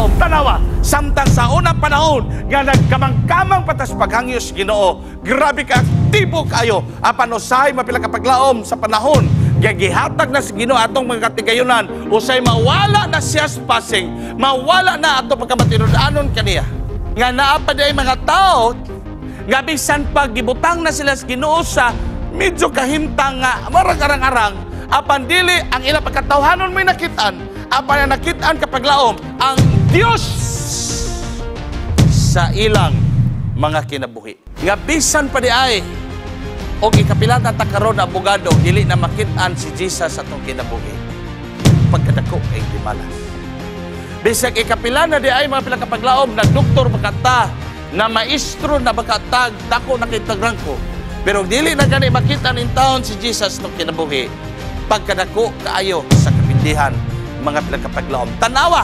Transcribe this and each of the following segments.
O tanawa, samtang sa unang panahon nga nagkamang-kamang patas paghangyo sa Ginoo, grabe ka aktibo kayo apan usahay mapila ka paglaom sa panahon gihatag na sa Ginoo atong mga katigayunan, usay mawala na siya sa passing, mawala na ato pagkamatinud-anon kaniya. Nga naa pa day mga tao nga bisan pag gibutang na sila sa Ginoo sa medyo kahimtang nga marag-arang-arang, apan dili ang ilang pagkatawhanon may nakitaan, apan ang nakitaan kapag laom ang Dios sa ilang mga kinabuhi. Nga bisan pa di ay o ikapilan na takaroon na abogado, dili na makitaan si Jesus sa itong kinabuhi. Pagkadako ay di malas. Bisag ikapilan na di ay mga pilakapaglaom na doktor makata, na maestro na makatag, dako nakitagrang ko. Pero dili na gani makita ng taon si Jesus itong kinabuhi. Pagkadako kaayo sa kapindihan mga pilakapaglaom. Tanawa!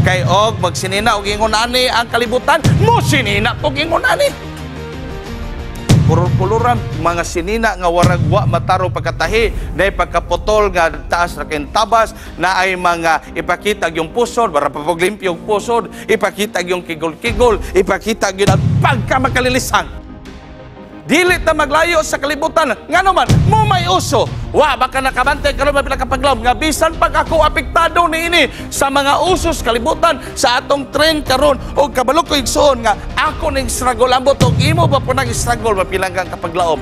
Kay og magsinina og ingon ani ang kalibutan, mo sinina og ingon ani. Pulur-puluran mga sinina nga waragwa mataro pagkatahi, na pagkaputol nga taas ra ken tabas, na ay mga ipakita yung pusod, para papaglimpyo yung pusod, ipakita yung kigol-kigol, ipakita yung pagkamakalilisang. Dili ta maglayo sa kalibutan. Nga naman, mo may uso. Wa, baka nakabantay karon mapila kapaglaom. Nga bisan pag ako apektado niini sa mga usos kalibutan sa atong trend karon o kabalo ko igsoon nga ako ning struggle ambot og imo ba po nang struggle mapilang kang kapaglaom.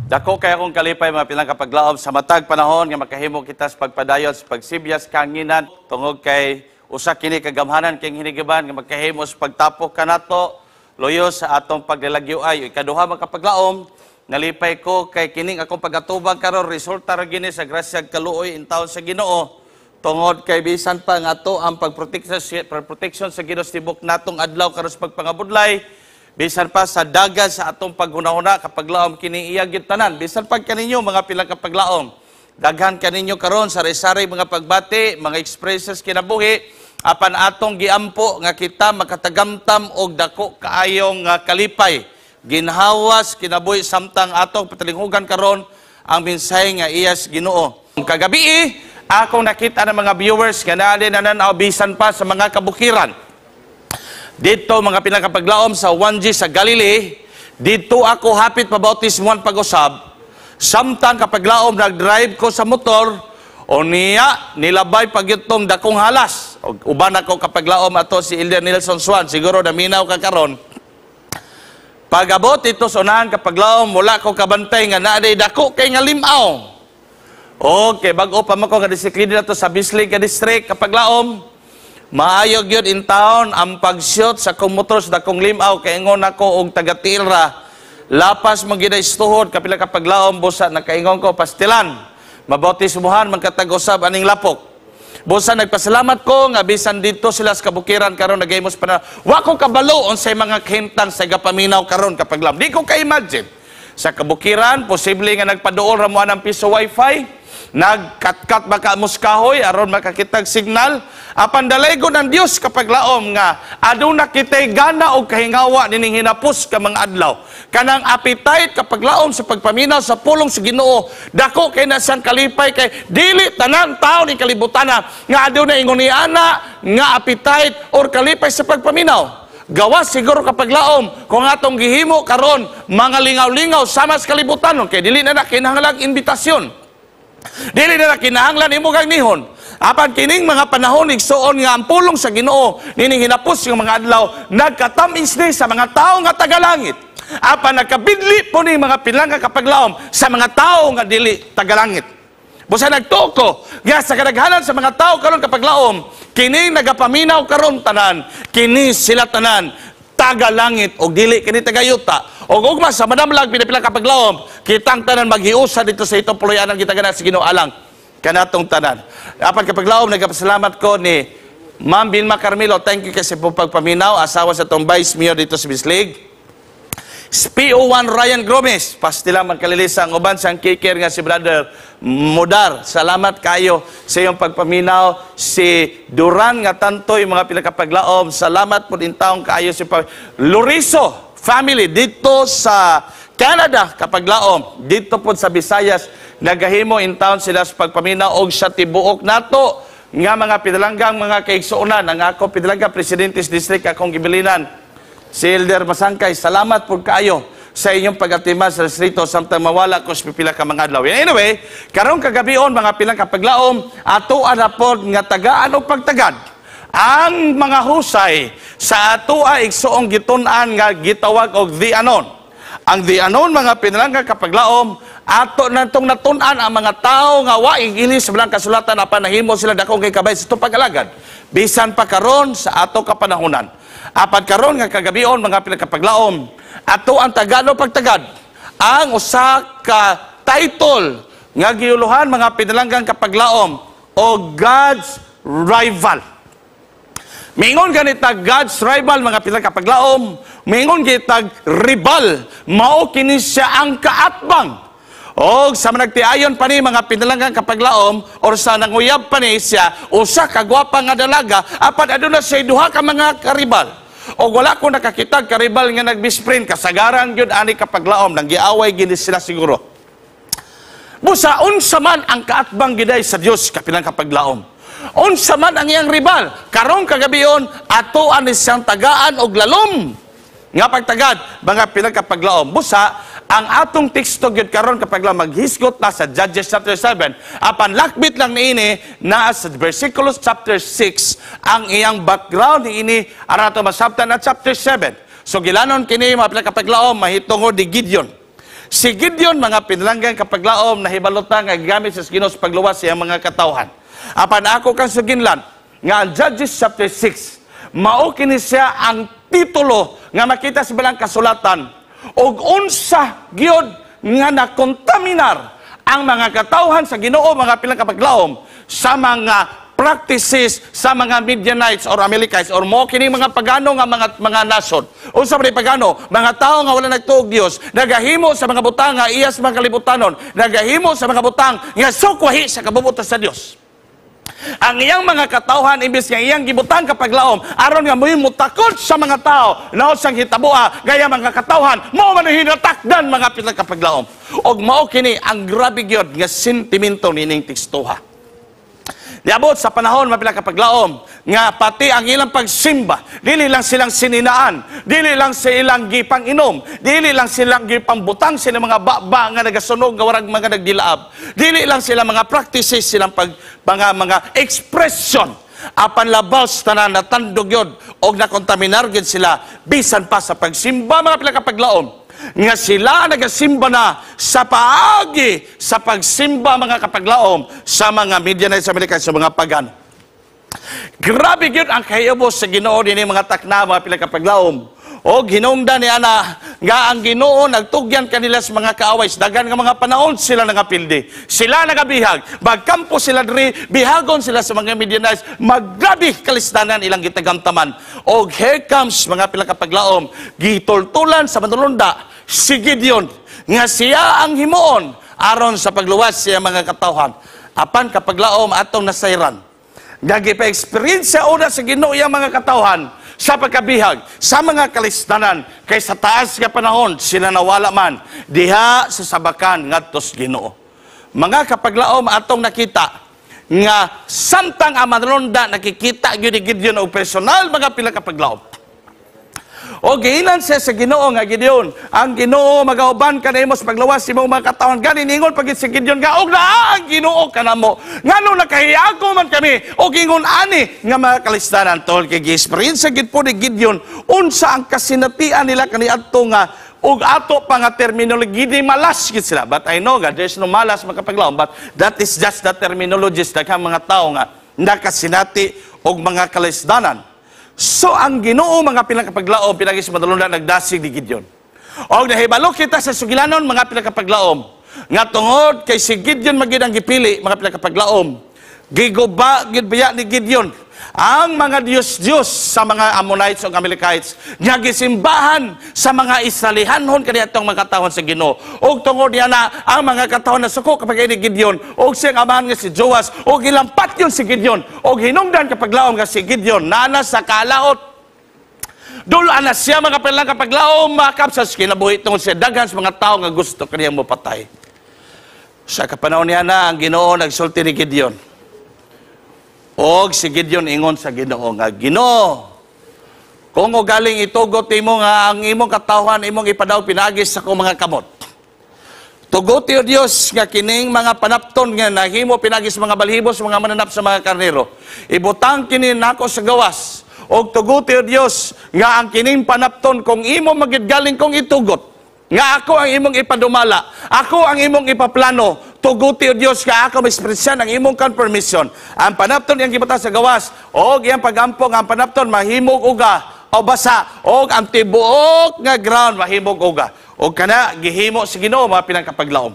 Dako kaya akong kalipay mga pilang kapaglaom sa matag panahon nga makahimo kita sa pagpadayon sa pagsibyas kanginan tungod kay usa kini kagamhanan kay hinigiban nga makahimo sa pagtapok kanato loyo sa atong paglalagyo ay ikaduha mga kapaglaom nalipay ko kay kining akong pagatubag karon resulta ra gini sa grasya kaluoy in taon sa Ginoo tungod kay bisan pa nga ato ang pagproteksyon sa Ginoo tibok natong adlaw karon sa pagpangabudlay. Bisan pa sa dagat sa atong paghuna-huna kapaglaom kini iya gyud tanan. Bisan pa kaninyo mga pilang kapaglaom. Daghan kaninyo karon sa sari mga pagbati, mga expressions kinabuhi apan atong giampo nga kita makatagamtam og dako kaayong kalipay. Ginhawas kinabuhi samtang atong patalinghugan karon ang mensahe nga iya sa Ginoo. Kagabi akong nakita ng mga viewers nga naali nananaw bisan pa sa mga kabukiran. Dito mga pinakapaglaom sa 1G sa Galilee, dito ako hapit pabautismuhan pag-usab. Samtang kapaglaom nag-drive ko sa motor, o niya nilabay pagyutong dakong halas. Uban ako kapaglaom ato si Ilya Nelson Swan, siguro naminaw ka karon. Pag-abot ito sunahan kapaglaom, wala ko kabantay nga naaday dako kay nga limaw. Okay, bago pa mo ko nga disiklina na to sa Bislig ka district kapaglaom. Maayog yun in town ang pag-shoot sa kong motor sa dakong limaw kay ingon ako og taga-Tilra. Lapas magidaistuhod kapila kapaglaom busa nakaingon ko pastilan. Mabautismuhan magkatag-usab aning lapok. Busa nagpasalamat ko nga bisan dito sila sa kabukiran karon nagahimos pa na wa ko kabalo unsay mga kahimtang sa gapaminaw karon kapaglaom. Di ko ka-imagine. Sa kabukiran posible nga nagpaduol ra mo anang piso wifi. Nagkat-kat baka muskahoy aron makakitag signal apan dalaygon ang Dios kapag laom nga aduna kitay gana og kahingawa nining hinapos ka mga adlaw kanang appetite kapag laom sa pagpaminaw sa pulong sa Ginoo dako kay na siyang kalipay kay dili tanan tawo ni kalibutan nga aduna ingon ni ana nga appetite or kalipay sa pagpaminaw. Gawas siguro kapag laom kung atong gihimo karon mga lingaw-lingaw sama sa kalibutan kay dili na kinahanglan imbitasyon. Dili na kinahanglan imo kang nihon. Apan kining mga panahon igsuon nga ang pulong sa Ginoo nining hinapos yung mga adlaw nagkatamis ni sa mga tawo nga tagalangit. Apan nagkabidli po ni mga pilangga kapaglaom sa mga tawo nga dili tagalangit. Busa nagtuko nga sa kadaghanan sa mga tawo karon kapaglaom kining nagapaminaw karon tanan kini sila tanan tagalangit og dili kini tagayuta. O ugma sa madamlag pinapila kapaglaom, kitang tanan maghiusa dito sa itong puluyanan kita gana sa Ginoo alang kanatong tanan. Apan kapaglaom nagapasalamat ko ni Ma'am Vilma Carmelo, thank you kasi po pagpaminaw, asawa sa tong Vice Mayor dito sa Bislig. PO1 Ryan Gomez, pastila magkalilisang uban sang kikir nga si Brother Modar. Salamat kayo sa iyong pagpaminaw. Si Duran nga tantoy mga pinakapaglaom, salamat po din taong kayo si Loriso family dito sa Canada kapag laom, dito po sa Visayas, nagahimo in town sila sa pagpaminaw og sa tibuok nato nga mga pinalanggang mga kaigsuonan. Ang ako pinalanggang Presidentes District akong gibilinan, si Elder Masangkay, salamat po kayo sa inyong pag-atima sa distrito samtang mawala ko sa pipila ka mga adlaw. Anyway, karong kagabion mga pilang kapaglaom, ato na po nga tagaan o pagtagad ang mga husay sa ato ay igsuong gitun-an nga gitawag og the anon. Ang the anon mga pinalanggang kapaglaom, ato natong natun-an ang mga tao nga waing ilis sa bilang kasulatan apan nahimo sila dakong kay kabay sa itong pag-alagad. Bisan pa karon sa ato kapanahunan. Apan karon nga kagabion mga pilang kapaglaom, ato ang tagano pagtagad ang usa ka title nga giuluhan mga pinalanggang kapaglaom o God's rival. Mingon ganita God's rival mga pilang kapaglaom, mingon ganita rival, mao kini siya ang kaatbang. O sa managtiayon pa ni mga pinalanggang kapaglaom or sa nanguyab pa ni siya usa ka gwapa nga dalaga apan aduna siya duha ka mga karibal. O wala ko nakakita karibal nga nagbisprin kasagaran gyud ani kapaglaom nang giaway gini sila siguro. Busa unsa man ang kaatbang giday sa Dios kapilang kapaglaom. Unsa man ang iyang rival, karong kagabion ato ani siyang tagaan og lalom nga pagtagad mga pinagkapaglaom. Busa ang atong teksto gyud karon kapag lang maghisgot na sa Judges chapter 7 apan lakbit lang niini na sa versiculous chapter 6 ang iyang background niini arato masabtan na chapter 7. So gilanon kini mga pinagkapaglaom mahitungod ni Gideon. Si Gideon mga pinalanggang kapaglaom nahibalutan nga gigamit sa Ginoo sa pagluwas sa iyang mga katawhan. Apan ako kang suginlan nga ang Judges chapter 6 mao kini siya ang titulo nga makita sa bilang kasulatan og unsa gyud nga nakontaminar ang mga katawhan sa Ginoo mga pilang kapaglaom sa mga practices sa mga Midianites or Amalekites or mo kini mga pagano nga mga nasod. Unsa man pagano? Mga tao nga wala nagtuog Dios, nagahimo sa mga butang nga iyas mga kalibutanon, nagahimo sa mga butang nga sukwahi sa kabubutan sa Dios. Ang iyang mga katawhan imbis nga iyang gibutang kapaglaom aron nga mo'y mutakot sa mga tao naon sang hitabua gaya mga katawhan mao man hinatakdan mga pilang kapaglaom og mao kini ang grabe gyud nga sentimento nining tekstuha. Niabot sa panahon mabilang kapaglaom nga pati ang ilang pagsimba dili lang silang sininaan, dili lang silang gipang inom, dili lang silang gipang butang sila mga baba nga nagasunog nga warag mga nagdilaab, dili lang sila mga practices silang mga expression apan labas tanan natandog yun og nakontaminar gyud sila bisan pa sa pagsimba mga pilang kapaglaom nga sila nagasimba na sa paagi sa pagsimba mga kapaglaom sa mga Midianites, Amalekites, sa mga pagano. Grabe gyud ang kahiyabos sa Ginoo dinhi mga takna mga pilang kapaglaom. O hinungdan ni ana nga ang Ginoo nagtugyan kanila sa mga kaaway sa dagan nga mga panahon sila nagapildi. Sila nagabihag, magkampo sila diri, bihagon sila sa mga Midianites, maggrabe kalisdanan ilang gitagamtaman. Og here comes mga pilang kapaglaom, gitultulan sa manulunda si Gideon nga siya ang himuon aron sa pagluwas siya mga katawhan. Apan kapaglaom atong nasayran. Nga gipa-experience una sa Ginoo iyang mga katawhan sa pagkabihag, sa mga kalisdanan, kay sa taas nga panahon, sila nawala man, diha sa sabakan ngadto sa Ginoo. Mga kapaglaom atong nakita, nga samtang ang manulunda nakikita gyud ni Gideon og personal mga pila kapaglaom. O giinan siya sa Ginoo nga Gideon, ang Ginoo magauban kanimo sa paglawas imong mga katawhan gani ningon pagit si Gideon nga og naa ang Ginoo kanamo. Ngano nakahiyago man kami og ingon ani nga mga kalisdanan tol kay gi-experience gid po ni Gideon unsa ang kasinatian nila kaniadto nga og ato pa nga terminology di malas gid sila. But I know God, there's no malas mga kapaglaom, but that is just the terminologies daghang mga tawo nga nakasinati og mga kalisdanan. So ang Ginoo mga pilang kapaglaom pinagis madulundan nagdasig ni Gideon. Og nahibalo kita sa sugilanon mga pilang kapaglaom nga tungod kay si Gideon magid ang gipili mga pilang kapaglaom. Giguba gid biya ni Gideon ang mga Diyos-Diyos sa mga Ammonites o Amalekites nga gisimbahan sa mga Israelihanhon kaniadtong mga katawhan sa Ginoo. Og tungod niya na ang mga katawhan na suko kapag ni Gideon og siyang amahan nga si Joas og gilampat yun si Gideon og hinungdan kapag laom nga si Gideon nana sa kalaot. Dulaan na siya mga pilang kapaglaom, makap sa kinabuhi tungod siya daghan sa mga tao nga gusto kaniyang mapatay. Sa kapanahon niya na ang Ginoo nagsulti ni Gideon. Og si Gideon ingon sa Ginoo nga, Ginoo, kung o galing itugot imo nga ang imong katawhan imong ipadaw pinagis sa akong mga kamot. Tugot o Dios nga kining mga panapton nga nahimo pinagis mga balhibos mga mananap sa mga karnero. Ibutang kini nako sa gawas. Og tugot o Dios nga ang kining panapton kung imo magidgaling kong itugot. Nga ako ang imong ipadumala. Ako ang imong ipaplano. Tuguti o Diyos ka ako maespresyan ang imong confirmation. Ang panapton yang gibutang sa gawas. Og iyang pagampong ang panapton mahimog uga o basa. Og ang tibuok nga ground mahimog uga. Og kana gihimo si Ginoo mga pinakapaglaom.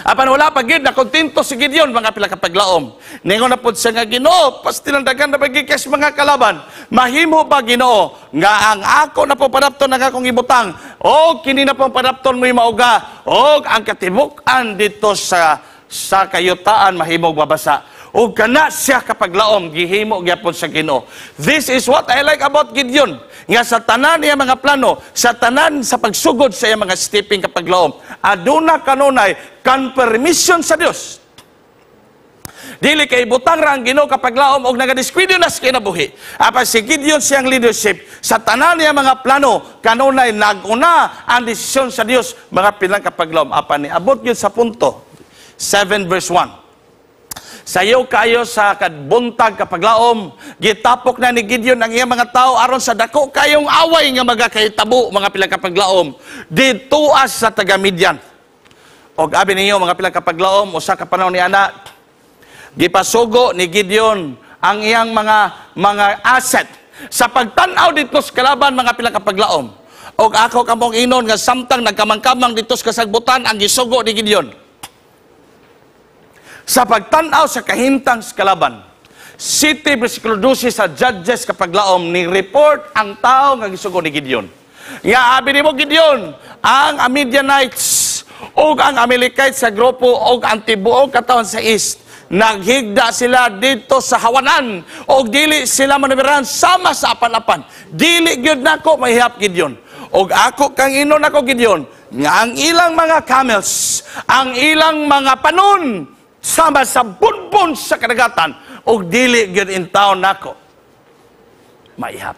Apan wala pa gid na kontento si Gideon mga pinakapaglaom. Ningon na pud siya nga Ginoo, pastilandagan na pagikas mga kalaban. Mahimo ba Ginoo nga ang ako na po panapton nga akong ibutang o kini na po panapton mo mauga o ang katibuk-an dito sa kayutaan mahimog babasa. O kana siya kapaglaom, gihimo gyapon sa Ginoo. This is what I like about Gideon. Nga sa tanan niya mga plano, sa tanan sa pagsugod sa iya mga stepping kapaglaom, aduna kanunay confirmation sa Dios. Dili kay butang ra ang Ginoo kapaglaom og nagadiskwidyo na sa kinabuhi. Apan si Gideon siyang leadership sa tanan niya mga plano, kanunay naguna ang desisyon sa Dios mga pilang kapaglaom. Apan niabot gyud sa punto 7 verse 1. Sayo kayo sa kadbuntag kapaglaom, gitapok na ni Gideon ang iyang mga tao aron sa dako kayong away nga magakahitabo mga pilang kapaglaom dituas sa taga Midian. Og abi ninyo mga pilang kapaglaom usa ka panahon ni ana gipasugo ni Gideon ang iyang mga asset sa pagtan-aw dito sa kalaban mga pilang kapaglaom. Og ako kamong inon nga samtang nagkamang-kamang dito sa kasagbutan ang gisugo ni Gideon. Sa pagtanaw sa kahintang sa kalaban, City versikulo 12 sa Judges kapaglaom ni report ang tao nga gisugo ni Gideon. Nga abi nimo Gideon, ang Midianites ug ang Amalekites sa grupo ug ang tibuok katawan sa east naghigda sila dito sa hawanan og dili sila manuberan sama sa apan-apan. Dili gyud nako mahihap Gideon. Og ako kang inon ako Gideon nga ang ilang mga camels, ang ilang mga panon sama sa bunbun sa kadagatan og dili gyud in town nako maihap.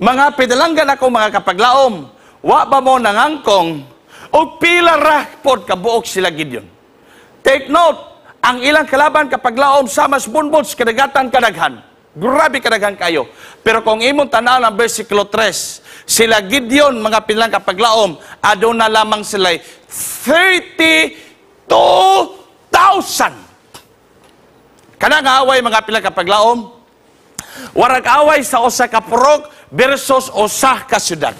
Mga pidalanggan ako mga kapaglaom, wa ba mo nangangkong og pila ra pod kabuok sila Gideon. Take note, ang ilang kalaban kapaglaom sama sa bunbun sa kadagatan kadaghan. Grabe kadaghan kayo. Pero kung imong tanaw ang versikulo 3, sila Gideon mga pilang kapaglaom aduna lamang sila 32,000. Kana nga away mga pilang kapaglaom, warag away sa usa ka purok versus usa ka syudad.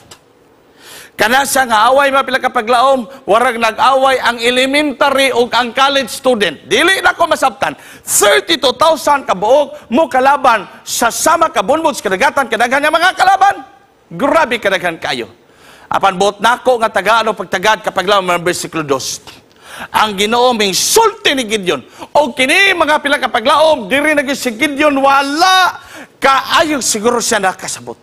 Kana sa nga away mga pilang kapaglaom, warag nag-away ang elementary ug ang college student. Dili na ko masabtan. 32,000 kabuok mo kalaban sa sama ka bunbud sa kadagatan kadaghan nga mga kalaban. Grabe kadaghan kayo. Apan buot nako nga tagaano pagtagad kapaglaom mga bersikulo 2. Ang Ginoo ming sulti ni Gideon. O kini mga pilang kapaglaom, diri na si Gideon wala kaayong siguro siya nakasabot.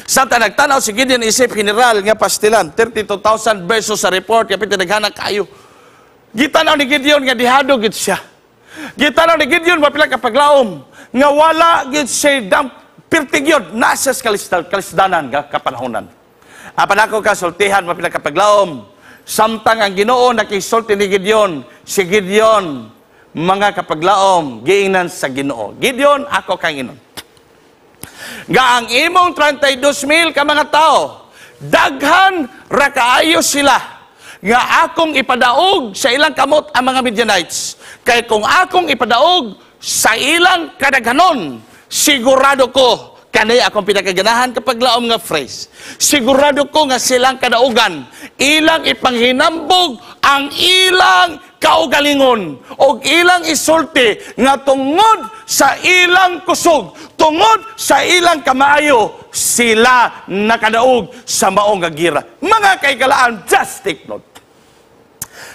Samtang nagtanaw si Gideon isip general nga pastilan, 32,000 versus sa report, kapit naghanap kayo. Gitanaw ni Gideon nga dihado gid siya. Gitanaw ni Gideon mga pilang kapaglaom, nga wala gid siya pirtigyod nasa kalisdanan nga kapanahonan. Apan ako kasultihan mga pilang kapaglaom, samtang ang Ginoo nakisulti ni Gideon, si Gideon, mga kapaglaom, giingnan sa Ginoo. Gideon, ako kang inon. Nga ang imong 32,000 ka mga tao, daghan ra kaayo sila, nga akong ipadaog sa ilang kamot ang mga Midianites. Kay kung akong ipadaog sa ilang kadaghanon, sigurado ko, kanay akong pinakaganahan kapag laom nga phrase. Sigurado ko nga silang kadaugan, ilang ipanghinambog ang ilang kaugalingon o ilang isulti nga tungod sa ilang kusog, tungod sa ilang kamaayo, sila nakadaog sa maong gagira. Mga kaikalaan, just take note.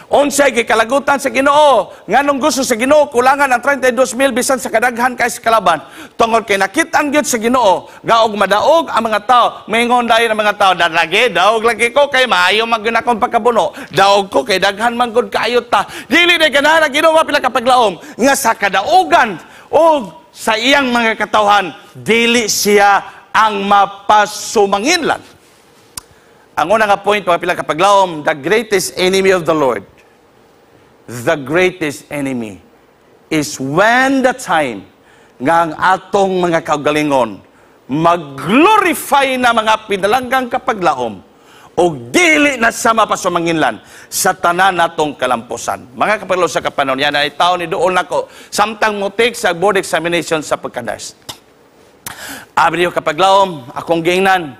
Unsay gikalagutan sa Ginoo, nganong gusto sa Ginoo kulangan ang 32,000 bisan sa kadaghan kay sa kalaban. Tungod kay nakit-an gyud sa Ginoo, gaog madaog ang mga tao, maingon dayon ang mga tao, lagi daog lagi ko kay maayo magyud akong pagkabuno. Daog ko kay daghan man gud kaayo ta. Dili na ganahan ang Ginoo pila ka paglaom nga sa kadaugan o sa iyang mga katawhan dili siya ang mapasumanginlan. Ang una nga point mga pila ka paglaom, the greatest enemy of the Lord. The greatest enemy is when the time nga ang atong mga kaugalingon mag-glorify na mga pinalanggang kapaglaom o dili na sa mapasumanginlan sa tanan natong kalampusan. Mga kapaglaom sa kapanon, yan ay tao ni doon nako samtang mutik sa board examination sa pagkadas. Abi niyo kapaglaom, akong gingnan,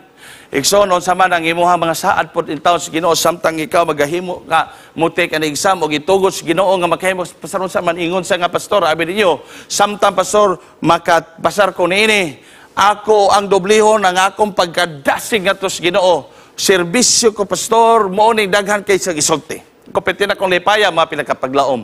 iksonon sa man ang imuhang mga saad po in taon sa Ginoo samtang ikaw magahimo nga mutik ang exam o gitugod sa Ginoo nga makahimo pasaron sa man ingon sa nga pastor abi ninyo samtang pastor makapasar ko niini ako ang doblihon ang akong pagkadasig ngadto sa Ginoo serbisyo ko pastor mao ni daghan kay sa gisulti ko peti na kong lipaya mga pinakapaglaom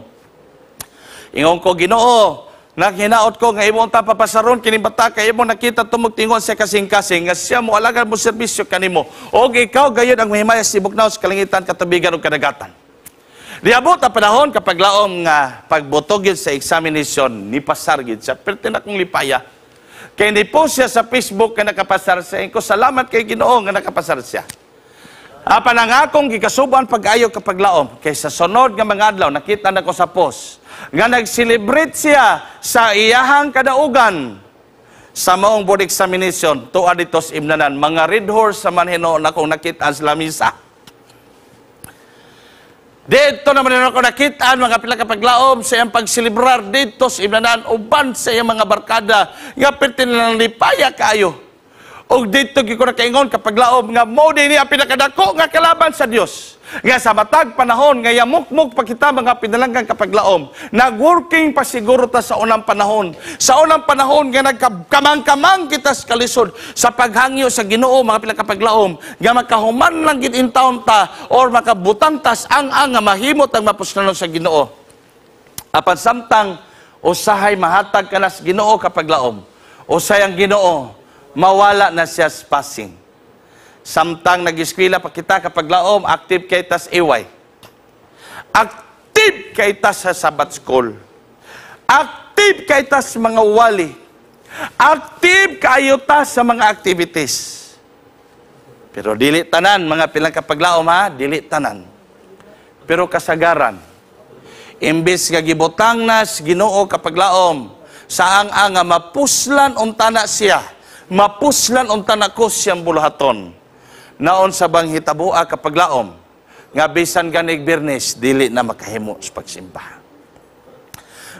ingon ko Ginoo naghinaot ko nga imong ta papasaron kini bata kay imong nakita tumugtingon sa kasing-kasing nga siya mo alagan mo serbisyo kanimo og ikaw gayud ang mahimaya sa bugnaw sa kalangitan katubigan ug kadagatan. Diabot ang panahon kapag laom nga pagbutog sa examination ni pasar gid sa perti na kong lipaya kay ni post siya sa Facebook nga nakapasar siya ko salamat kay Ginoo nga nakapasar siya. Apan ang akong gikasuban pag-ayo kapag laom kay sa sunod nga mga adlaw nakita nako sa post nga nag-celebrate siya sa iyahang kadaugan sa maong board examination tuwa dito sa imnanan mga red horse sa manhino na kong nakita sa lamisa dito naman ako nakita mga pila kapaglaom sa iyang pagselebrar dito sa imnanan uban sa iyang mga barkada nga perti nilang lipaya kayo og dito ko nakaingon kapaglaom nga mo din ang pinakadako nga kalaban sa Dios nga sa matag panahon nga yamukmuk pa kita mga pinalanggang kapaglaom nag-working pa siguro ta sa unang panahon nga nagkamang-kamang kita sa kalisod sa paghangyo sa Ginoo mga pinakapaglaom nga makahuman lang gid in taon ta or makabutantas ang nga mahimot ang mapusnanon sa Ginoo apan samtang usahay mahatag ka na sa Ginoo kapaglaom usay ang Ginoo mawala na siya sa passing. Samtang nag-eskwela pa kita kapag laom, active kay tas iway. Active kay tas sa Sabbath School. Active kay tas mga wali. Active kayo tas sa mga activities. Pero dili tanan, mga pilang kapag laom ha, dili tanan. Pero kasagaran, imbes nga gibutang na sa Ginoo kapag laom, saang nga mapuslan unta na siya, mapuslan unta na ko siyang bulahaton. Naon sa bang hitabua kapag laom, nga bisan ganig Birnes, dili na makahimo sa pagsimba.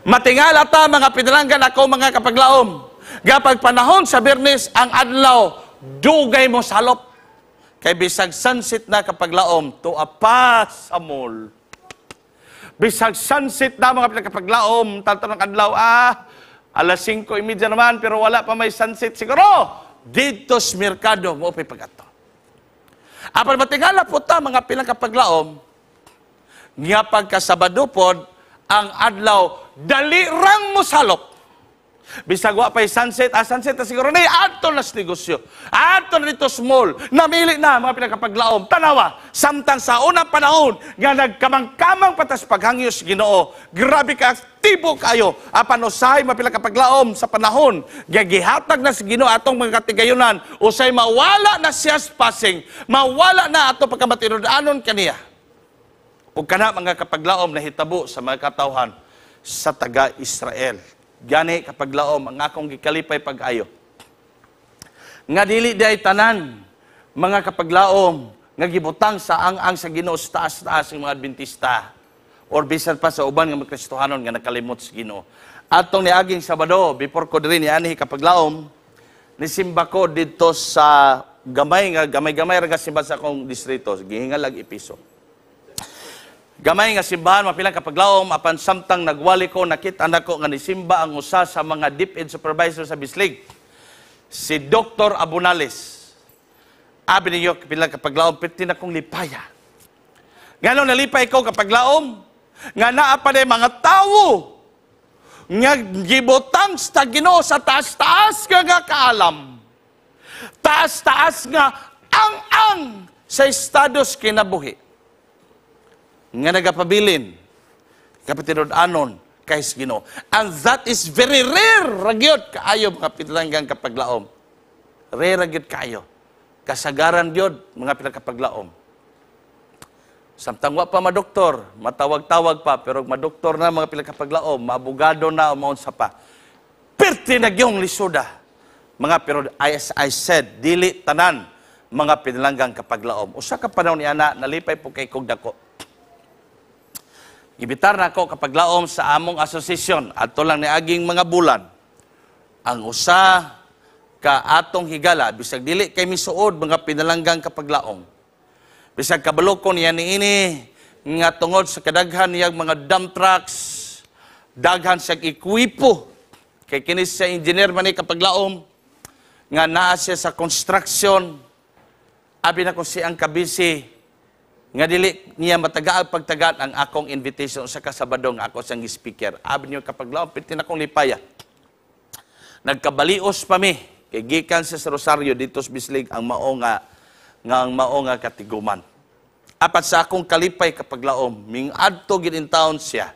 Matingala ta mga pinalanggan ako mga kapaglaom, gapag panahon sa Birnes, ang adlaw, dugay mo salop. Kay bisag sunset na kapaglaom, tuapa sa mall. Bisag sunset na mga pinakapaglaom, tanto ng adlaw, alas 5:30 naman, pero wala pa may sunset siguro. Dito sa merkado, mo pa'y pagkato. Apan matingala po ta mga pilang kapaglaom, nga pagkasabado pod, ang adlaw, dalirang mo salop. Bisag wa pa'y sunset, sunset na siguro na, ato na sa negosyo. Ato na dito small, namili na mga pilang kapaglaom. Tanawa, samtang sa unang panahon, nga nagkamang-kamang patas paghangyo sa Ginoo, grabe ka, aktibo kayo. Apan usahay mga pilang kapaglaom sa panahon, gihatag na sa Ginoo atong mga katigayunan, usay mawala na siya sa passing, mawala na ato pagkamatinudanon kaniya. O kana mga kapaglaom na hitabo sa mga katawhan sa taga-Israel. Gani kapaglaom ang akong gikalipay pag-ayo. Nga dili day tanan mga kapaglaom nga gibutang sa ang sa Ginoo sa taas-taas ng mga Adventista or bisan pa sa uban nga mga Kristohanon nga nakalimot sa Ginoo. Atong niaging Sabado before ko diri ni ani kapaglaom nisimba ko dito sa gamay ra nga simbahan sa akong distrito gihingal lag Episo. Gamay nga simbahan, mapilang kapaglaom, apan samtang nagwali ko, nakita na ko nga nisimba ang usa sa mga DepEd supervisor sa Bislig. Si Dr. Abunales. Abi ninyo, kapilang kapaglaom, piti na kong lipaya. Ngano nalipay ko kapag laom? Nga naa pa day mga tawo nga gibutang sa Ginoo sa taas-taas nga kaalam. Taas-taas nga ang sa estados kinabuhi. Nga nagapabilin kapatinud-anon kay Ginoo. And that is very rare ragyod kaayo mga pinalanggang kapaglaom. Rare ragyod kaayo. Kasagaran gyud mga pinakapaglaom. Samtang wa pa madoktor, matawag-tawag pa, pero madoktor na mga pinakapaglaom, maabogado na, umaunsa pa. Perti na gyung lisuda. Mga pero as I said, dili tanan mga pinalanggang kapaglaom. Usa ka panahon ni ana, nalipay po kay kog dako. Gibitar na ako kapaglaom sa among asosasyon, adto lang ni aging mga bulan. Ang usa ka atong higala, bisag dili kay misuod mga pinalanggang kapaglaom. Bisag kabalokon niya niini nga tungod sa kadaghan niyang mga dump trucks, daghan sa ikwipo. Kay kini sa engineer man ni kapaglaom nga naa siya sa construction. Abi na ko siyang kabisi nga dili niya matagaag pagtagat ang akong invitation sa kasabadong ako sang speaker. Abi niyo kapaglaom pitin akong lipaya. Nagkabalios pa mi kay gikan sa Rosario dito sa Bislig ang mao nga katiguman. Apat sa akong kalipay kapaglaom, ming-adto gid in town siya.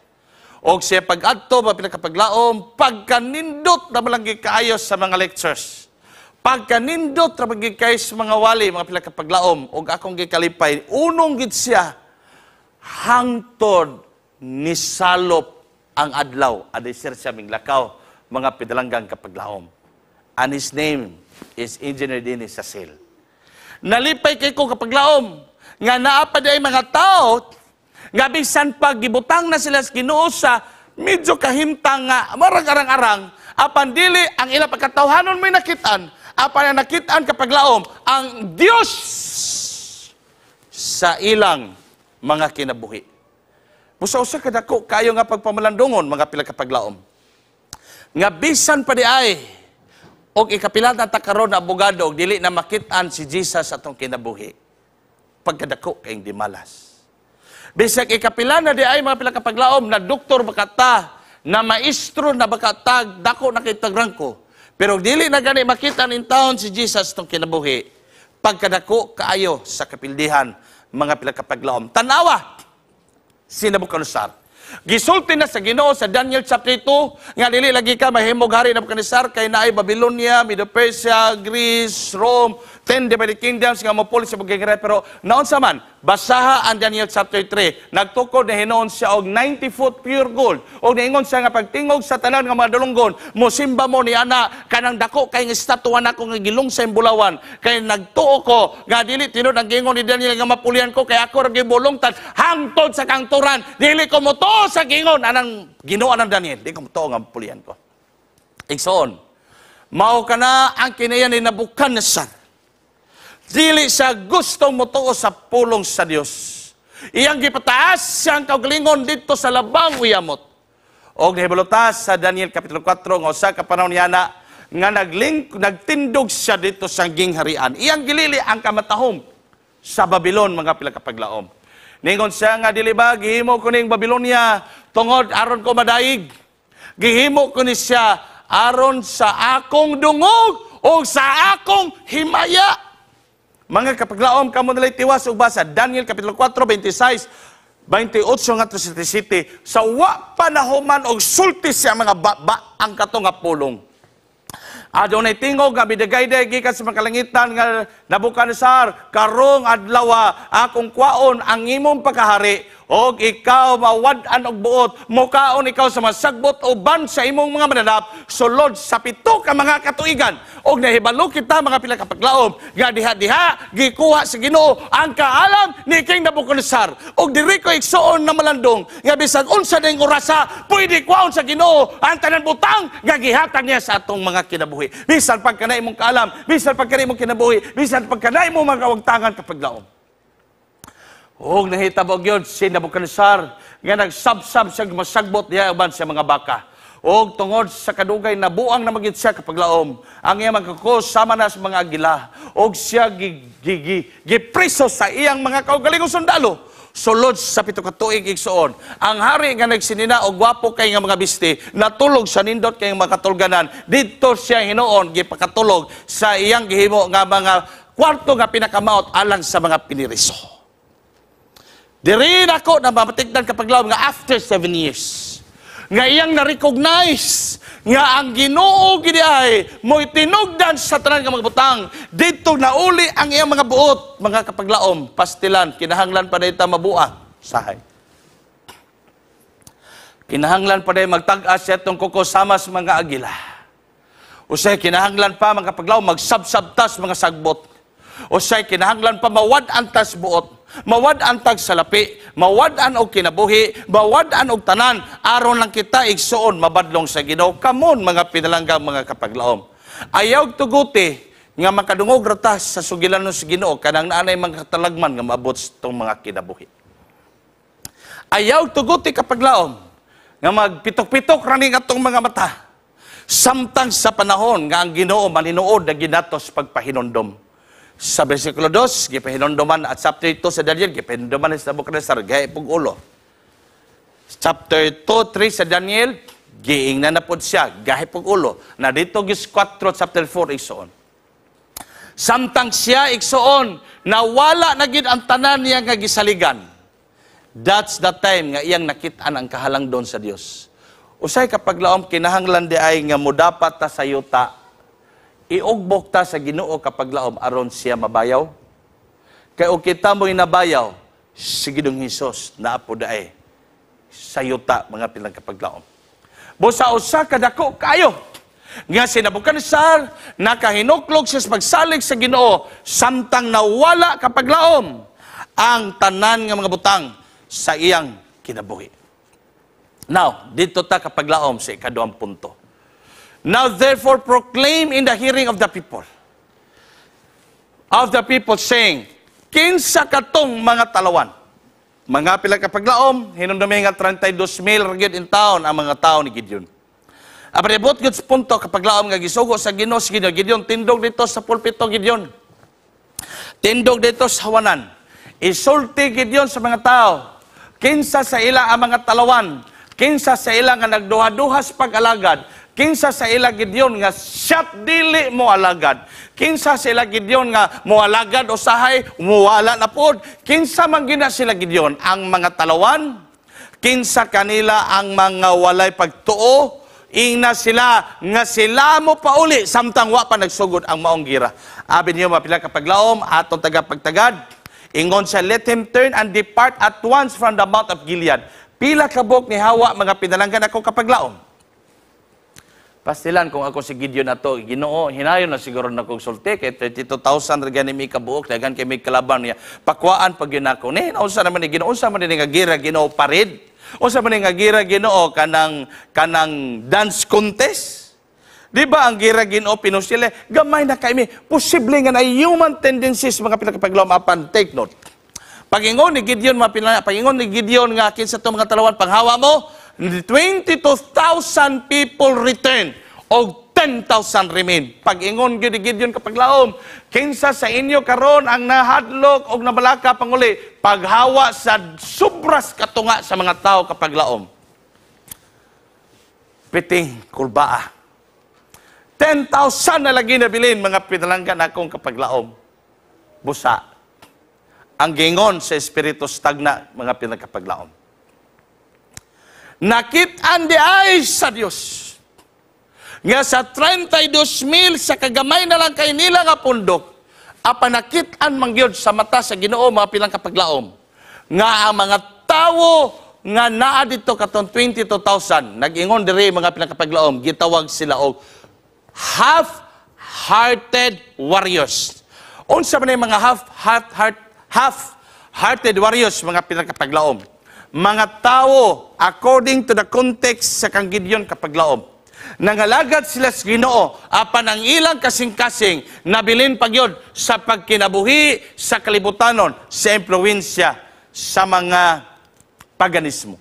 Og siya pag-adto ba pinakapaglaom, pagkanindot na malanggi kaayo sa mga lectures. Pagkanindot na malanggi kaayo sa mga wali, mga pinakapaglaom, og akong gikalipay, unong gid siya, hangtod ni salop ang adlaw. Aday sir siya minglakaw, mga pinalanggang kapaglaom. And his name is Engineer Dennis Sasil. Nalipay kay ko kapaglaom nga naa pa day mga tao nga bisan pag gibutang na sila sa Ginoo sa medyo kahimtang nga marag arang-arang apan dili ang ila pagkatawhanon may nakitaan apan ang nakitaan kapaglaom ang Dios sa ilang mga kinabuhi. Busa-usa kadako kayo nga pagpamalandungon mga pila kapaglaom. Nga bisan pa di ay og ikapilat na takaron na abogado, og dili na makitaan si Jesus atong kinabuhi. Pagkadako kayong di malas. Bisag ikapilat na di ay mga pilakapaglaom na doktor bakata, na maestro na bakata, dako na kitagran ko. Pero dili na gani makitaan in taon si Jesus atong kinabuhi. Pagkadako kaayo sa kapildihan mga pilakapaglaom. Tanawa, si Nabucodonosor. Gisulti na sa Ginoo sa Daniel chapter 2 nga dili lagi ka mahimog hari Nabucodonosor kay naay Babylonia, Medo-Persia, Greece, Rome, 10 divided kingdoms nga mopuli sa bugay pero naon sa man basaha ang Daniel chapter 3 nagtukod na hinuon siya og 90 foot pure gold og niingon siya nga pagtingog sa tanan nga mga dulunggon mosimba mo ni ana kanang dako kay nga estatwa nako nga gilong sa imbulawan kay nagtuo ko nga dili tinud ang gingon ni Daniel nga mapulian ko kay ako ra gibulongtan hangtod sa kangturan dili ko moto sa gingon anang Ginoo ng Daniel di ko moto nga mapulian ko igsoon mao kana ang kinayan ni Nabucodonosor. Dili sa gustong motuo sa pulong sa Dios. Iyang gipataas siyang kaugalingon dito sa labang uyamot. Og nahibalutas sa Daniel kapitulo 4 nga usa ka panahon niya nga nagtindog siya dito sa gingharian. Iyang gilili ang kamatahom sa Babylon mga pila kapaglaom. Ningon siya nga dili ba gihimo ko ning Babylonia tungod aron ko madaig. Gihimo ko ni siya aron sa akong dungog o sa akong himaya. Mga kapaglaom, kamo nalay tiwas ug basa Daniel kapitulo 4, 26, 28 nga 37 sa wa panahuman og sulti siya mga baba ang kato nga pulong. Adunay tingog nga bidagayday gikan sa makalangitan nga Nabucodonosor karong adlaw akong kwaon ang imong pagkahari og ikaw mawad-an og buot mukaon ikaw sa masagbot uban sa imong mga mananap sulod sa 7 ka mga katuigan og nahibalo kita mga pila ka paglaom nga diha-diha gikuha sa Ginoo ang kaalam ni King Nabucodonosor og diri ko igsuon na malandong nga bisan unsa ning orasa pwede kwaon sa Ginoo ang tanan butang nga gihatag niya sa atong mga kinabuhi bisan pagka na imong kaalam bisan pagka na imong kinabuhi bisan pagka na imong mga kawagtangan kapaglaom. Og nahitabog yun si Nabucodonosor nga nagsabsab siya masagbot diya uban sa mga baka. Og tungod sa kadugay na buang na magit siya kapaglaom, ang iyang magkakos sama na sa mga agila. Og siya gipriso sa iyang mga kaugalingong sundalo. sulod sa 7 ka tuig igsuon. Ang hari nga nagsinina og gwapo kay nga mga bisti, natulog sa nindot kay mga katulganan. Didto siya hinuon gipakatulog sa iyang gihimo nga mga kwarto nga pinakamaot alang sa mga piniriso. Diri nako na mamatikdan kapaglawom nga after 7 years nga iyang na-recognize nga ang Ginoo gidi ay mo'y tinugdan sa tanan nga mga butang. Dito nauli ang iyang mga buot, mga kapaglaom, pastilan, kinahanglan pa dito mabuang, sahay. Kinahanglan pa dito magtag-as siya itong kuko sama sa mga agila. Usay, kinahanglan pa mga kapaglaom, magsabsabtas mga sagbot. Usay, kinahanglan pa mawad-an tas buot. Mawad-an tag salapi, mawad-an og kinabuhi, mawad-an og tanan, aron lang kita igsuon mabadlong sa Ginoo. Kamon mga pinalanggang mga kapaglaom. Ayaw tuguti nga makadungog ratas sa sugilanon sa Ginoo kanang naanay mga katalagman nga maabot itong mga kinabuhi. Ayaw tuguti kapaglaom nga magpitok-pitok rani atong mga mata. Samtang sa panahon nga ang Ginoo maninuod na ginatos pagpahinondom. Sa versikulo 2, gipahinondoman at chapter 2 sa Daniel, gipahinondoman sa Nabucodonosor, gaya pong ulo. Chapter 2, 3 sa Daniel, giingnan na po siya, gaya pong ulo. Na dito gis 4, chapter 4, igsoon. Samtang siya igsoon, na wala na gid ang tanan niya nga gisaligan. That's the time nga iyang nakitaan ang kahalang doon sa Dios. Usay kapag laom, kinahanglan di ay nga mudapat ta sa yuta, iugbok ta sa Ginoo kapag laom aron siya mabayaw. Kay og kita mo inabayaw si Ginoong Hesus na apo daay sa yuta mga pilang kapag laom. Busa usa kadako kayo nga si Nabucodonosor nakahinuklog siya sa pagsalig sa Ginoo samtang nawala kapag laom ang tanan nga mga butang sa iyang kinabuhi. Now, dito ta kapag laom sa ikaduhang punto. Now therefore proclaim in the hearing of the people, saying, kinsa katong mga talawan. Mga pila kapaglaom, hinundumi nga 32,000 ragyod in taon ang mga tao ni Gideon. Abribot gud sa punto kapaglaom nga gisugo sa Ginoo si Gideon, tindog dito sa pulpito Gideon. Tindog dito sa hawanan. Isulti Gideon sa mga tao. Kinsa sa ila ang mga talawan, kinsa sa ila nga nagduha-duhas pag-alagad, kinsa sa ila Gideon nga siyat dili mo alagad. Kinsa sa ila Gideon nga mo alagad usahay, umuwala na pod. Kinsa man gina sila Gideon? Ang mga talawan? Kinsa kanila ang mga walay pagtuo? Ingna sila nga sila mo pauli samtang wa pa nagsugod ang maong gira. Abi niyo mapila kapaglaom atong tagapagtagad. Ingon siya, let him turn and depart at once from the mount of Gilead. Pila kabok ni Hawa mga pinalanggan ako kapaglaom. Pastilan kung ako si Gideon na to, Ginoo, hinayon na siguro na kong sulti, kay 32,000 regani may kabuok, dagan kay may kalaban niya. Pakwaan pag yun ako. Unsa naman ni Ginoo, unsa man ni nga gira Ginoo parid? Unsa man ni nga gira Ginoo kanang dance contest? Di ba ang gira Ginoo pinusile? Gamay na kay mi. Posible nga na human tendencies mga pinakapaglaom apan take note. Pagingon ni Gideon, pagingon ni Gideon nga kinsa to mga talawan panghawa mo, 22,000 people return o 10,000 remain. Pag-ingon gyud ni Gideon kapaglaom, kinsa sa inyo karon ang nahadlok og nabalaka panguli paghawa sa subras katunga sa mga tao kapaglaom. Piting kulbaa. 10,000 na lagi nabilin mga pinalanggan akong kapaglaom. Busa. Ang gingon sa Espiritu stagna mga pinagkapaglaom. Nakit-an di ay sa Diyos. Nga sa 32,000 sa kagamay na lang kay nila nga pundok, apanakit-an mangyod sa mata sa Ginoo mga pilang kapaglaom. Nga ang mga tawo nga naa dito katon 22,000, nag-ingon diri mga pilang kapaglaom, gitawag sila og half-hearted warriors. Unsa man mga half-hearted warriors mga pilang kapaglaom? Mga tao, according to the context sa kang Gideon kapaglaom, nangalagad sila sa Ginoo, apan ang ilang kasing-kasing, nabilin pagyod sa pagkinabuhi, sa kalibutanon, sa impluensya, sa mga paganismo.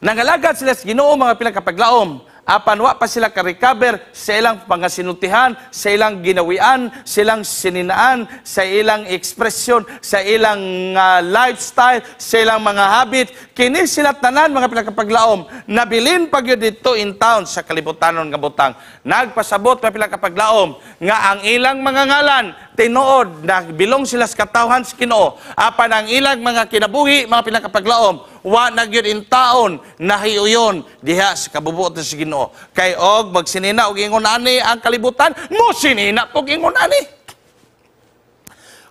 Nangalagad sila sa Ginoo, mga pinakapaglaom, apan wa pa sila ka-recover sa ilang mga sinultihan, sa ilang ginawian, sa ilang sininaan, sa ilang ekspresyon, sa ilang lifestyle, sa ilang mga habit. Kini sila tanan mga pinakapaglaom, nabilin pag yun dito in town sa kalibutanon nga butang. Nagpasabot mga pinakapaglaom nga ang ilang mga ngalan, tinuod na bilong sila sa katawhan sa Ginoo. Apan ang ilang mga kinabuhi, mga pinakapaglaom, wa na gyud in taon nahiuyon diha sa kabubuotan sa Ginoo. Kay og magsinina og ingon ani ang kalibutan, mo sinina og ingon ani.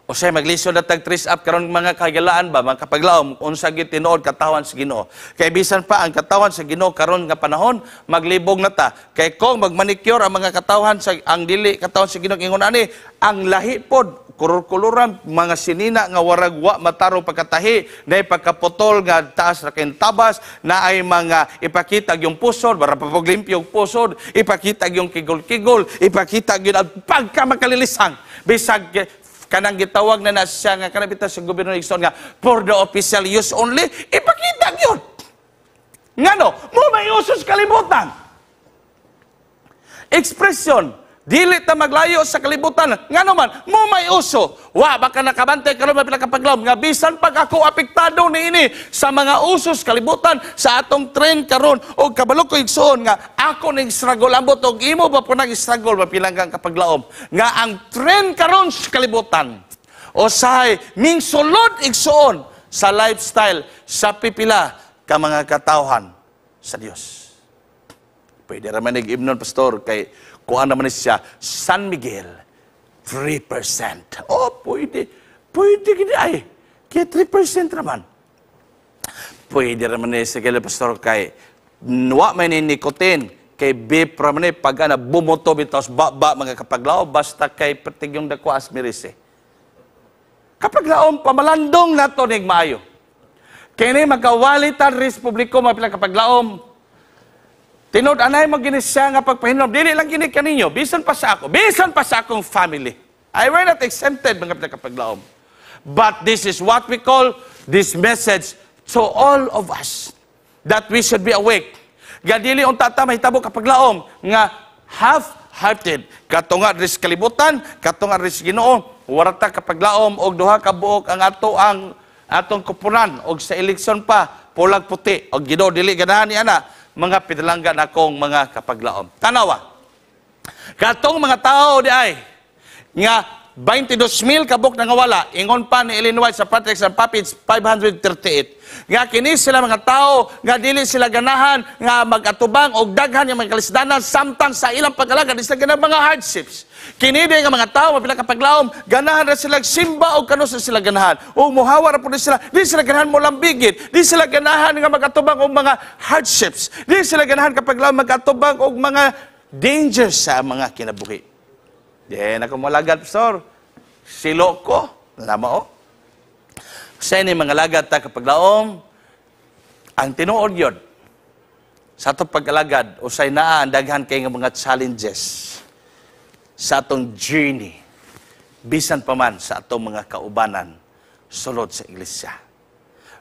O say maglisod na tag trace up karon mga kagalaan ba mga kapaglaom unsa gyud tinuod katawan sa Ginoo. Kay bisan pa ang katawan sa Ginoo karon nga panahon maglibog na ta. Kay kung magmanicure ang mga katawan sa ang dili katawan sa Ginoo ingon ani ang lahi pod kulur-kuluran mga sinina nga warag wa matarong pagkatahi na pagkaputol nga taas ra kay tabas na ay mga ipakita yung pusod para papaglimpyo yung pusod, ipakita yung kigol-kigol, ipakita yung pagkamakalilisang bisag kanang gitawag na siya nga kanabita sa gobyerno ng Igsoon nga for the official use only, ipakita yun. Ngano, mo may uso sa kalibutan. Expression, dili ta maglayo sa kalibutan. Ngano man, mo may uso. Wa, baka nakabantay karon mapila kapaglaom nga bisan pag ako apektado niini sa mga usos kalibutan sa atong trend karon o kabalo ko Igsoon nga ako ning struggle ambot og imo ba po nag-struggle mapilanggang kapaglaom nga ang trend karon sa kalibutan o sahay ming sulod Igsoon sa lifestyle sa pipila ka mga katawhan sa Dios. Pwede ra man ig-imnon pastor kay kuha naman siya San Miguel 3%. Oh, pwede. Pwede gini ay. Kaya 3% naman. Pwede naman sa kaya pastor kay wa may nikotin kay beef raman pag ana bumoto bitos ba mga kapaglaom basta kay pertig yung dako asmirise. Kapaglaom pamalandong nato ning maayo. Kini magkawalitan respubliko mga kapaglaom. Tinod anay maginisya nga pagpahinom dili lang gini kaninyo bisan pa sa ako, bisan pa sa akong family. I were not exempted mga kapaglaom. But this is what we call this message to all of us that we should be awake. Gadili unta ta mahitabo kapaglaom nga half-hearted katunga ris kalibutan, katunga ris Ginoo, warata kapaglaom og duha ka buok ang atong kupunan og sa eleksyon pa pulag puti og Ginoo dili ganahan ni ana mga pinalanggan akong mga kapaglaom. Tanawa. Katong mga tao di ay nga 22,000 kabuk na nga wala ingon pa ni Ellen White sa Patrick and Puppets 538. Nga kini sila mga tao nga dili sila ganahan nga magatubang og daghan nga mga kalisdanan samtang sa ilang pag-alagad sila ganahan mga hardships. Kini nga mga tao mapila kapaglaom ganahan ra sila simba og kanus sila ganahan. O muhawar ra pud sila, di sila ganahan mo lambigit, di sila ganahan nga magatubang og mga hardships. Di sila ganahan kapaglaom magatubang og mga dangers sa mga kinabuhi. Diyan ako malagad, pastor. Silo ko. Nalama o. Sa ini mga lagad ta kapaglaom, ang tinuod yun, sa itong pag-alagad, usay na ang daghan kay mga challenges sa atong journey, bisan pa man sa atong mga kaubanan, sulod sa iglesia.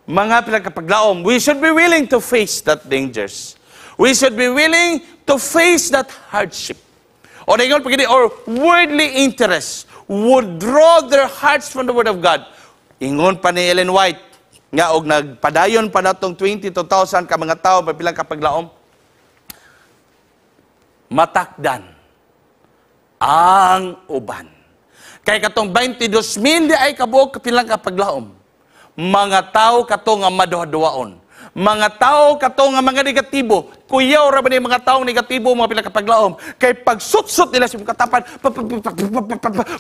Mga pinagkapaglaom, we should be willing to face that dangers. We should be willing to face that hardship. O ingon pagini or worldly interest would draw their hearts from the Word of God. Ingon pa ni Ellen White nga og nagpadayon pa natong 22,000 ka mga tao mapilang kapaglaom. Matakdan ang uban. Kay katong 22,000 di ay kabuok kapilang kapaglaom. Mga tao kato nga maduha-duhaon. Mga tao kato nga mga negatibo, kuyaw ra ba ni mga taong negatibo mga pinakapaglaom kay pagsutsut nila sa katapan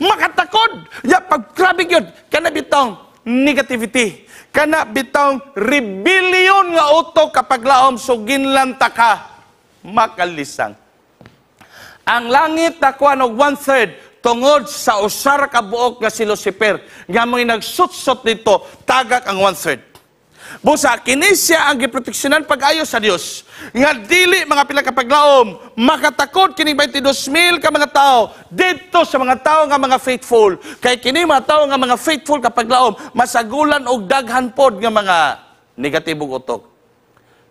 makatakod ya paggrabe gyud kana bitong negativity kana bitong rebellion nga utok kapaglaom so ginlanta ka makalisang ang langit nakuha og 1/3 tungod sa usar ka buok nga si Lucifer nga mo'y nagsutsut dito tagak ang 1/3. Busa, kini siya ang giproteksyonan pag-ayo sa Dios. Nga dili mga pinakapaglaom, makatakot kini 22,000 ka mga tao dito sa mga tao nga mga faithful. Kay kini mga tao nga mga faithful kapaglaom, masagulan og daghan pod nga mga negatibong utok.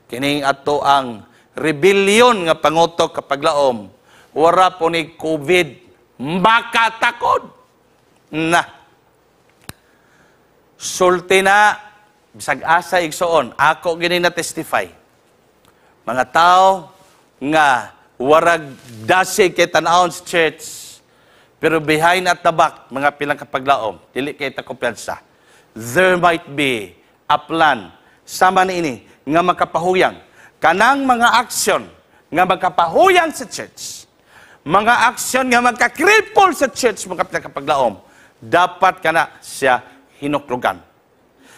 Kini ato ang rebellion nga pangutok kapaglaom, wara po ni COVID, makatakod na. Sulti na, bisag asa igsoon, ako gini na testify. Mga tao nga warag dasig kay tanawon sa church, pero behind at the back, mga pilang kapaglaom, dili kay ta kumpiyansa. There might be a plan sama niini nga makapahuyang kanang mga aksyon nga makapahuyang sa church, mga aksyon nga magkakripol sa church, mga pilang kapaglaom, dapat kana siya hinuklugan.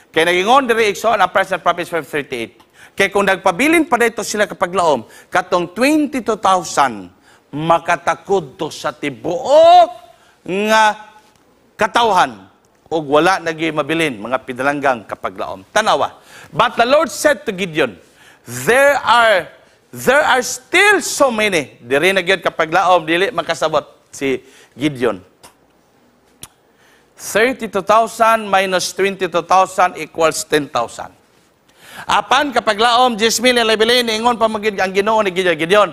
Kaya nagingon diri igsoon ang Present Prophets 5:38. Kaya kung nagpabilin pa dito sila kapaglaom, katong 22,000 makatakod to sa tibuok nga katawhan o wala naging mabilin mga pinalanggang kapaglaom. Tanawa. But the Lord said to Gideon, there are still so many. Diri na gyud kapaglaom, dili makasabot si Gideon. 32,000 minus 22,000 equals 10,000. Apan kapaglaom 10,000 ilabilin, ingon pa magid ang Ginoo ni Gideon.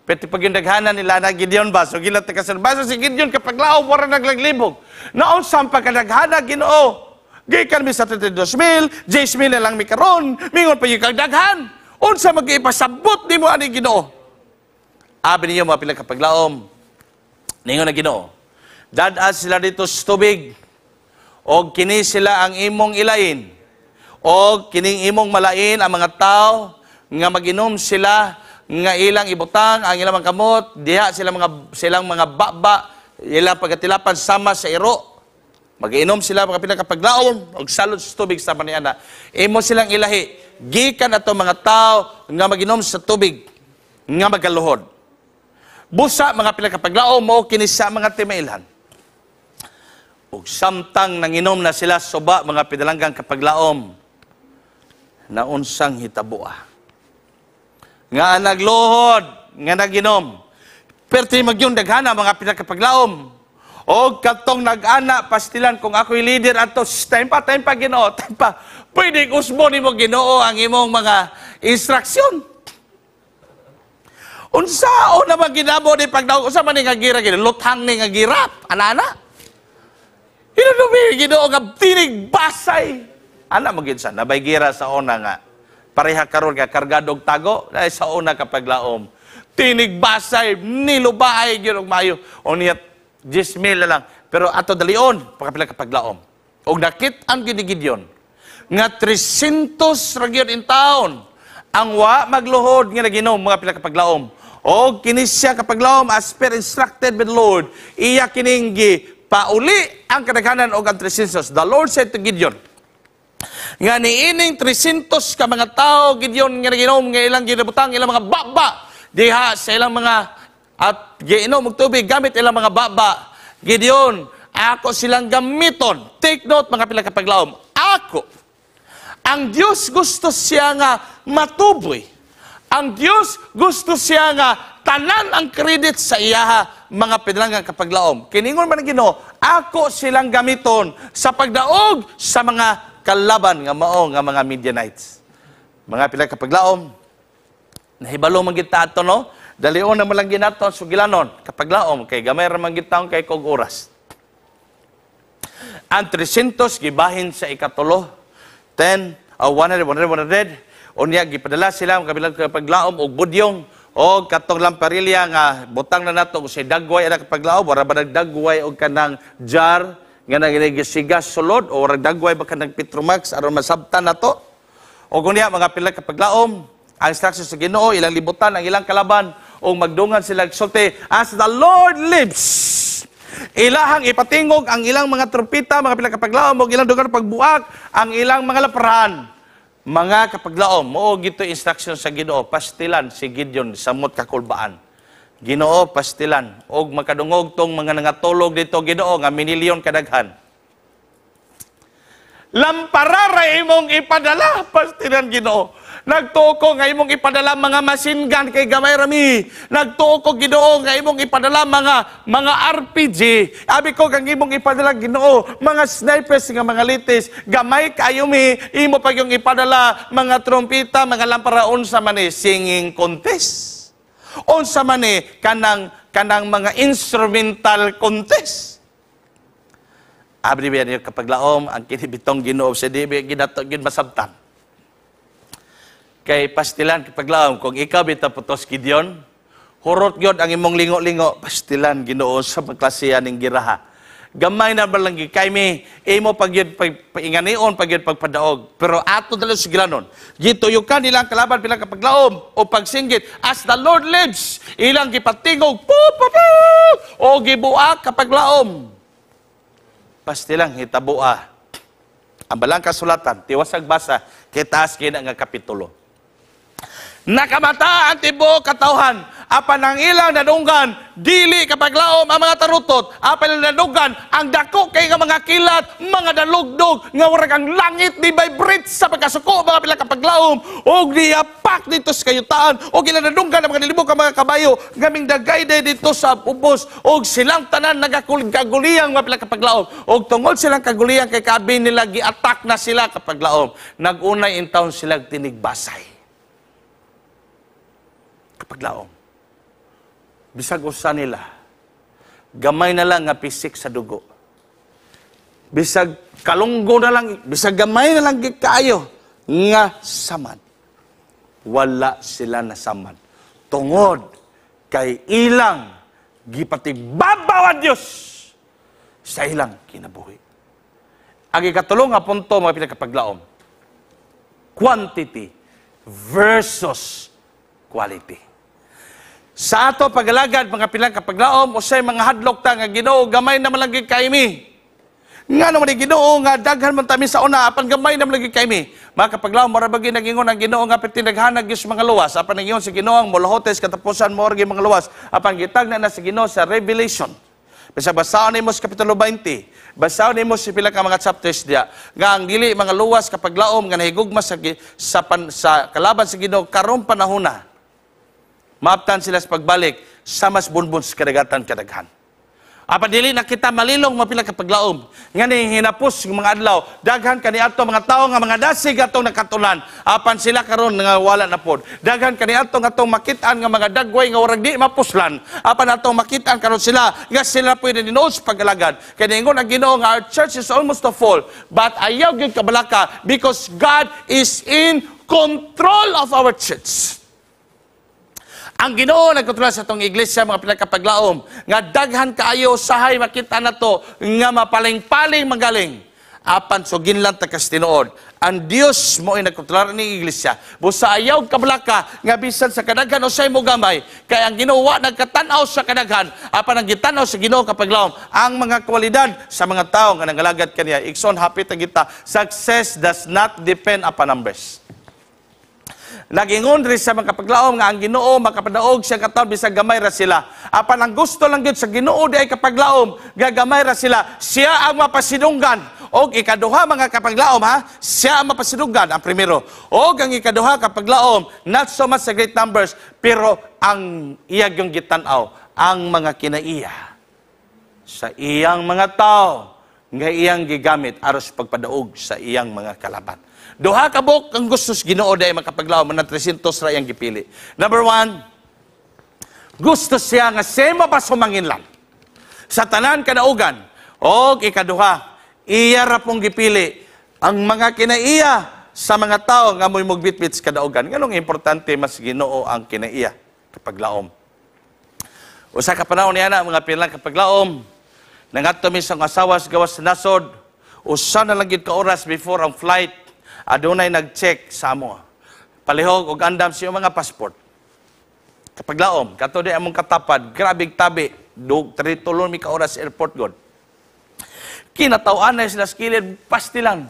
Pwede pag yung daghanan nila na Gideon ba? So gilat ka sa basa si Gideon kapaglaom wala naglaglibog. Naon sampa ka daghana Ginoo. Gikan mi sa 32,000, 10,000 lang mi karon, mingon pa yung kagdaghan. Unsa mag-ipasabot nimo ani Ginoo? Abi niyo mga pila kapaglaom. Ningon na Ginoo. Dadas sila dito sa tubig. Og kini sila ang imong ilain. Og kining imong malain ang mga tao nga maginom sila nga ilang ibutang ang ilang mga kamot, diha silang mga baba, ilang pagatilapan sama sa iro. Mag-inom sila mga pinakapaglaom og salud sa tubig sama ni ana. Imo silang ilahi, gikan ato mga tao nga maginom sa tubig nga magaluhod. Busa mga pinakapaglaom mo kini sa mga timailhan. Ug samtang nanginom na sila suba mga pinalanggang kapaglaom na unsang hitabuah. Nga nagluhod, nga naginom. Pero magyong daghana mga pinakapaglaom. O katong nag-ana, pastilan, kung ako'y leader ato, time pa, Ginoo, time pa. Pwede usbo ni mo, Ginoo, ang imong mga instruksyon. Unsao naman ginabo ni pagdaog, usa man ni nga gira, luthang ni nga girap, ana-ana. Hinunumi, Ginoo, nga tinig basay. Ana magin sa, nabay gira sa una nga. Pareha karon ka kargadog tago dahil sa una kapaglaom. Tinig basay, nilubaay gyud og maayo. O niya 10,000 lang. Pero ato dalion pakapila kapaglaom. Og nakit-an gyud ni Gideon nga 300 ra gyud in taon ang wa magluhod nga naginom mga pila kapaglaom. Og kini siya kapaglaom as per instructed by the Lord. Iya kining pauli ang kadaghanan og ang 300. The Lord said to Gideon, nga niining 300 ka mga tao, Gideon, nga naginom, nga ilang ginabutang, ilang mga baba, diha sa ilang mga, at giinom og tubig, gamit ilang mga baba. Gideon, ako silang gamiton. Take note, mga pila kapaglaom. Ako, ang Diyos gusto siya nga matuboy. Ang Diyos gusto siya nga tanan ang credit sa iyaha, mga pinalanggang kapaglaom. Kiningon man ang Ginoo, ako silang gamiton sa pagdaog sa mga kalaban nga mao nga mga Midianites. Mga pila kapaglaom, nahibalo man kita ato no, dalion na man lang ginaton sugilanon kapaglaom kay gamay ra man gitaon kay kog oras. Ang 300 gibahin sa ikatulo, 100, unya gipadala sila ang kabilang kapaglaom og budyong o katong lamparilya nga butang na nato sa dagway ana kapaglaom, wala ba nagdagway og kanang jar nga nagigisigas sulod o ragdagway baka ng Petromax aron masabtan na to. O kunya mga pila kapaglaom, ang instruction sa Ginoo, ilang libutan ang ilang kalaban o magdungan sila sulti, as the Lord lives. Ilahang ipatingog ang ilang mga trumpita, mga pila kapaglaom, o ilang dugar pagbuak, ang ilang mga laparan. Mga kapaglaom, mo gito instruction sa Ginoo, pastilan si Gideon samot kakulbaan. Ginoo pastilan og makadungog tong mga nangatulog dito Ginoo nga minilyon kadaghan. Lampara ra imong ipadala pastilan Ginoo. Nagtuo ko nga imong ipadala mga machine gun kay gamay rami. Nagtuo ko Ginoo nga imong ipadala mga RPG. Abi ko kang imong ipadala Ginoo mga snipers nga mga litis. Gamay kayo mi imo pag yung ipadala mga trompeta, mga lamparaon sa mani singing contest. Unsa man kanang mga instrumental contest. Abri ba niyo kapag laom ang kinibitong Ginoo sa dibi ginato gyud masabtan. Kay pastilan kapag laom kung ikaw bitaw putos Gideon, hurot gyud ang imong lingo-lingo pastilan Ginoo sa klasihan ning giraha. Gamay na ba lang kay mi imo pagyud painganion pagyud pagpadaog pero ato dalo sigilanon gituyukan ilang kalaban bilang kapaglaom o pagsinggit as the Lord lives ilang gipatingog o gibuak kapaglaom pastilang hitabua ang balang kasulatan tiwasag basa kay taas kina nga kapitulo nakamata ang tibuok katawhan apan ang ilang nadunggan dili kapaglaom ang mga tarutot apan nadunggan ang dako kay nga mga kilat mga dalugdog nga warag ang langit ni vibrate sa pagkasuko mga pila kapaglaom og diapak dito sa kayutaan og ilang nadunggan ang mga nilibog ang mga kabayo gaming dagay dito sa ubos og silang tanan nagakaguliyang mga pila kapaglaom og tungod silang kaguliyang kay kabi nila gi-attack na sila kapaglaom nagunay in town sila tinigbasay kapaglaom. Bisag usa nila, gamay na lang nga pisik sa dugo. Bisag kalunggo na lang, bisag gamay na lang kaayo nga samad. Wala sila na samad. Tungod kay ilang gipatibabaw ang Diyos sa ilang kinabuhi. Ang ikatulong nga punto mga pinakapaglaom, quantity versus quality. Sa ato pagalagad mga pilang kapaglaom usay mga hadlok ta nga Ginoo gamay na malagi kaymi. Nga naman ni Ginoo nga daghan man tami sa una apan gamay na malagi kaymi. Mga kapaglaom mura bagi nagingon ang Ginoo nga pitinaghanag gyud mga luwas apan nagingon si Ginoo ang molohotes katapusan mo mga luwas apan gitagna na si Ginoo sa Revelation. Basta basaon nimo sa kapitulo 20. Basaon nimo sa pila ka mga chapters diya nga ang dili mga luwas kapaglaom nga nahigugma sa kalaban sa Ginoo karon panahona. Maaptan sila sa pagbalik sa mas bunbun sa kadagatan kadaghan. Apan dili na kita malilong mapila kapaglaom. Nga ni hinapos ng mga adlaw, daghan kaniadto mga tao nga mga dasig atong nakatulan. Apan sila karon nga wala na pod. Daghan kaniadto nga atong makit-an nga mga dagway nga warag di mapuslan. Apan atong makit-an karon sila nga sila pwede dinuod sa pagalagad. Kaya ingon ang Ginoo nga our church is almost to fall. But ayaw gyud kabalaka because God is in control of our church. Ang Ginoo nagkontrola sa itong iglesia, mga pinagkapaglaom, nga daghan kaayo sahay makita na to, nga mapaling-paling magaling. Apan so ginlan takas tinuod. Ang Dios mo ay nagkontrola ni iglesia. Busa ayaw kabalaka, nga bisan sa kadaghan o sa'y mo gamay, kaya ang Ginoo nagkatanaw sa kadaghan, apan ang gitanaw sa Ginoo kapaglaom, ang mga kwalidad sa mga tao nga nangalagad kaniya. Ikson, hapit na kita, success does not depend upon numbers. Nagingon rin sa mga kapaglaom nga ang Ginoo makapadaog siya kataon bisag gamay ra sila. Apan ang gusto lang gyud sa Ginoo di ay kapaglaom gagamay ra sila. Siya ang mapasidunggan. Og ikaduha mga kapaglaom ha, siya ang mapasidunggan ang primero. Og ang ikaduha kapaglaom not so much sa great numbers pero ang iyag yung gitan-aw ang mga kinaiya sa iyang mga tao nga iyang gigamit aros pagpadaog sa iyang mga kalaban. Duha ka buk ang gustos Ginoo day makapaglaom man 300 ra yang gipili. Number 1, gusto siya nga sema pa sumanginlan sa tanan kadaugan. Og ikaduha, iya ra pong gipili ang mga kinaiya sa mga tao nga mo'y mugbitbit sa kadaugan. Nganong importante mas Ginoo ang kinaiya kapaglaom. Usa ka panahon niya na mga pilang kapaglaom nangadto mi sa asawa sa gawas sa nasod. Usa na lang gid ka oras before ang flight. Adunay nag-check sa amo. Palihog og andam siya mga passport. Kapaglaom, kato di among katapad, grabing tabi, tulon mi ka oras sa airport god. Kinatawaan na sila skilid, pastilan.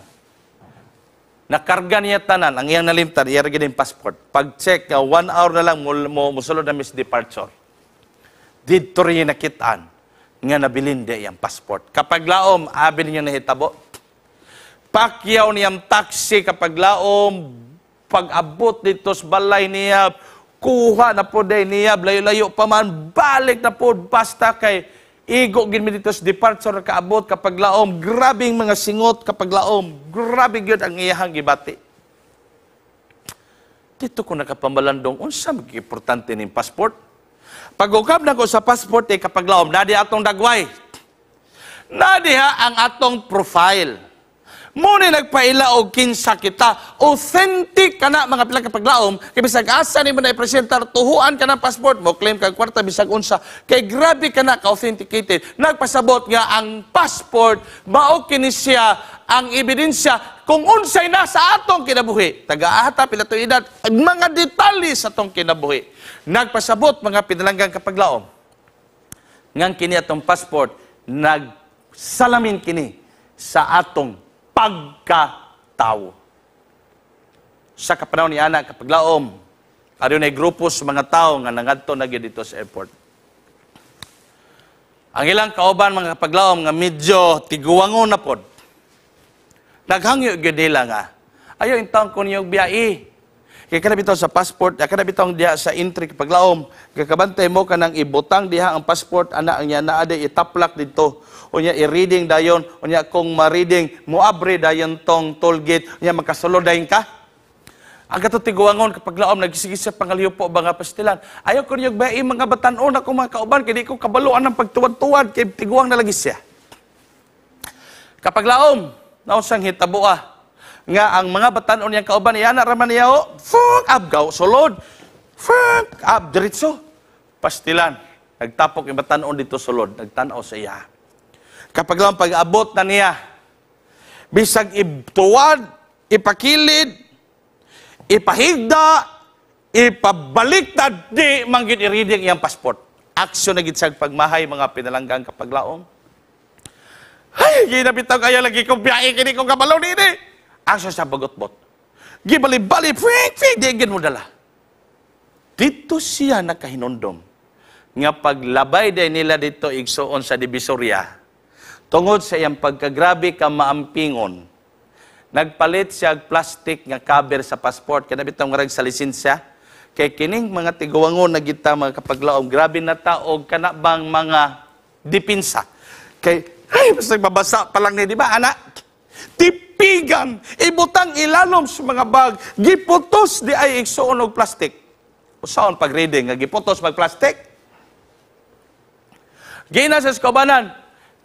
Nakarga niya tanan, ang iyang nalimtan, iya rin yung passport. Pag-check, 1 hour na lang, musulod na miss departure. Dito rin nakitaan, nga nabilin di ang passport. Kapaglaom, abin niyo nahitabo. Pakyaw niyang taxi kapag laom, pag-abot dito sa balay niya, kuha na po day niya, layo-layo pa man, balik na po, basta kay igo gin mi dito sa departure kaabot kapag laom, grabing mga singot kapag laom, grabe gyud ang iyahang gibati. Dito ko nakapambalandong, unsa magiging-importante ning passport? Pag-ukab na ko sa passport, kapag laom, nadi atong dagway. Nadiha ang atong profile. Muna nagpaila og kinsa kita. Authentic ka na mga pilang kapaglaom. Kaya bisag asa ni mo na i-presentar, tuhuan ka ng passport mo, claim kang kwarta, bisag unsa. Kay grabe ka na ka-authenticated. Nagpasabot nga ang passport, mao kini siya ang ebidensya kung unsay na sa atong kinabuhi. Taga-ahata, pila to edad, mga detalye sa atong kinabuhi. Nagpasabot mga pinalanggang kapaglaom. Ngang kini atong passport, nagsalamin kini sa atong pagkatao. Sa kapanahon ni Ana, kapaglaom, aron ay grupo sa mga tao nga nangadto na gyud dito sa airport. Ang ilang kauban mga kapaglaom nga medyo tiguwangon na pod. Naghangyo gyud nila nga, ayo intang ko niyog biyahe. Kaya kada bitaw sa passport, kada bitaw diha sa entry kapaglaom, kakabantay mo kanang ibutang diha ang passport ana ang naa day itaplak dito. Unya i-reading dayon, unya kung ma-reading moabre dayon tong toll gate, unya makasulod dayon ka. Ang katutiguangon kapag laom nagsigisa pangaliyo po mga pastilan. Ayaw ko niyog biyahe mga batan-on ako mga kauban kay di ko kabaluan ng pagtuwad-tuwad kay tiguang na lagi siya. Kapag laom, nausang hitabuah nga ang mga batan-on yang kauban iya na raman niya o, fuck up gaw, sulod, fuck up, diretso. Pastilan, nagtapok yung batan-on dito sulod, nagtanaw sa iya. Kapag lang pag-abot na niya, bisag ituwad, ipakilid, ipahigda, ipabaliktad, di manggit i-reading iyang passport. Aksyon na gitsag pagmahay mga pinalanggang kapag laom. Ay, ginabitaw kaya lagi kong biyahe, kini kong kabalaw nini. Aksyon sa bagot-bot. Gibali-bali, fing, digin mo dala. Dito siya nakahinundom. Nga paglabay day nila dito igsoon sa Divisoria, tungod sa iyang pagkagrabe ka maampingon, nagpalit siya plastic nga cover sa passport, kaya nabitang marag sa lisensya, kay kining mga tiguwangon na kita mga kapaglaom, grabe na taog kanabang mga dipinsa. Kay, ay, basta babasa pa lang di ba, anak? Tipigan, ibutang ilalom sa mga bag, giputos di ay igsuon og plastic. Usaon pag-reading, nga giputos mag-plastic? Gina sa eskobanan,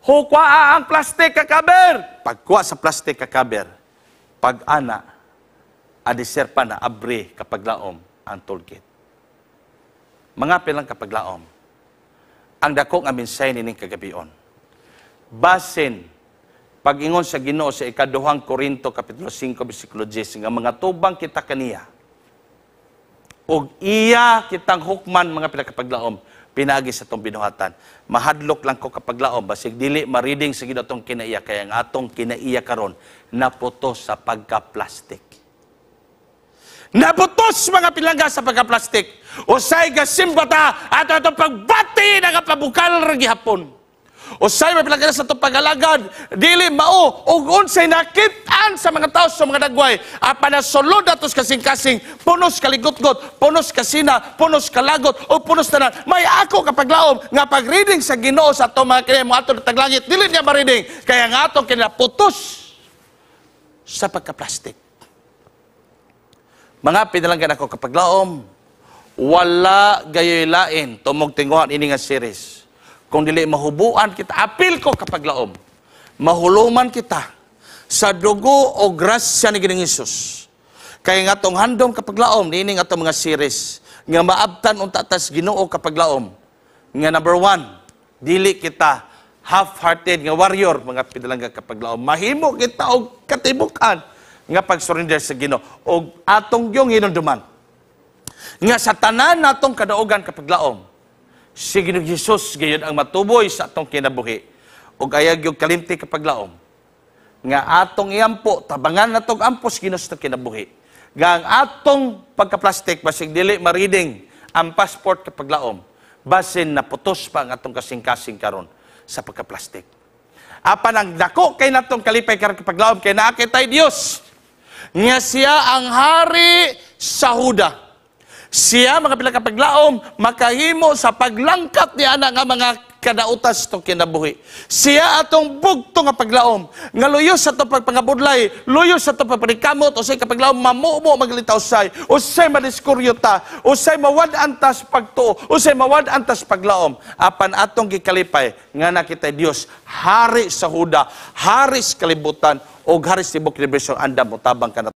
hukwa ang plastic kakaber. Pagkuha sa plastic kakaber, pag-ana, adiser pa na abre kapaglaom ang toolkit. Mga pilang kapaglaom, ang dakong aminsay nining kagabion. Basin, pag-ingon sa Ginoo sa ikaduhang Korinto, Kapitulo 5, versikulo 10, nga mga tubang kita kaniya, ug iya kitang hukman mga pinakapaglaom, pinagi sa itong binuhatan. Mahadlok lang ko kapaglaom, basig dili ma-reading sa Ginoo itong kinaiya, kaya ang atong kinaiya karon naputos sa pagka-plastic. Naputos mga pilangga sa pagka-plastic. Usay gasimbata at itong pagbati na kapabukal ragi hapon. Usay mapilagay sa itong pag-alagad, dili mao, ug unsay nakitaan sa mga tao sa mga dagway, apan nasulod atos kasing-kasing, punos kaligotgot, punos kasina, punos kalagot, o punos tanan. May ako kapaglaom, nga pag-reading sa Ginoo sa itong mga kinay mo atong taglangit, dili niya ma-reading, kaya nga atong kinaputos sa pagka-plastic. Mga pinalanggan ako kapaglaom, wala gayoy lain, tumog tinguhan ini nga series. Kung dili mahubuan kita, apil ko kapag laom, mahuluman kita sa dugo o grasya ni Ginoong Hesus. Kaya nga itong handom kapag laom, nini nga itong mga series, nga maabtan unta tas Ginoo kapag laom. Nga number 1, dili kita half-hearted nga warrior, mga pinalangga kapag laom. Mahimo kita og katibukan nga pag-surrender sa Ginoo. O atong yung hinunduman. Nga sa tanan natong kadaugan kapag laom, si Ginoong Hesus gayon ang matuboy sa atong kinabuhi. Ug ayag yung kalimti kapag laom. Nga atong iampo, tabangan natong ampos Ginoo sa kinabuhi. Nga ang atong pagka-plastic, basig dili ma-reading ang passport kapag laom, basin naputos pa ang atong kasing-kasing karon sa pagka-plastic. Apan ang dako kay natong kalipay karon kapag laom, kay naakay tay Dios. nga siya ang hari sa Huda. Siya, mga pila ka paglaom, makahimo sa paglangkat niya nga mga kadautas to kinabuhi. Siya atong bugto nga paglaom, nga luyos sa to pagpangabudlay, luyos sa to pagpanikamot, usay kapaglaom mamumo maglitaw say, usay madiskuryota, usay mawad-antas pagtuo, usay mawad-antas paglaom. Apan atong gikalipay, nga nakita Dios, hari sa Huda, hari sa kalibutan, o hari sa tibok liberasyon, andam mo tabang ka na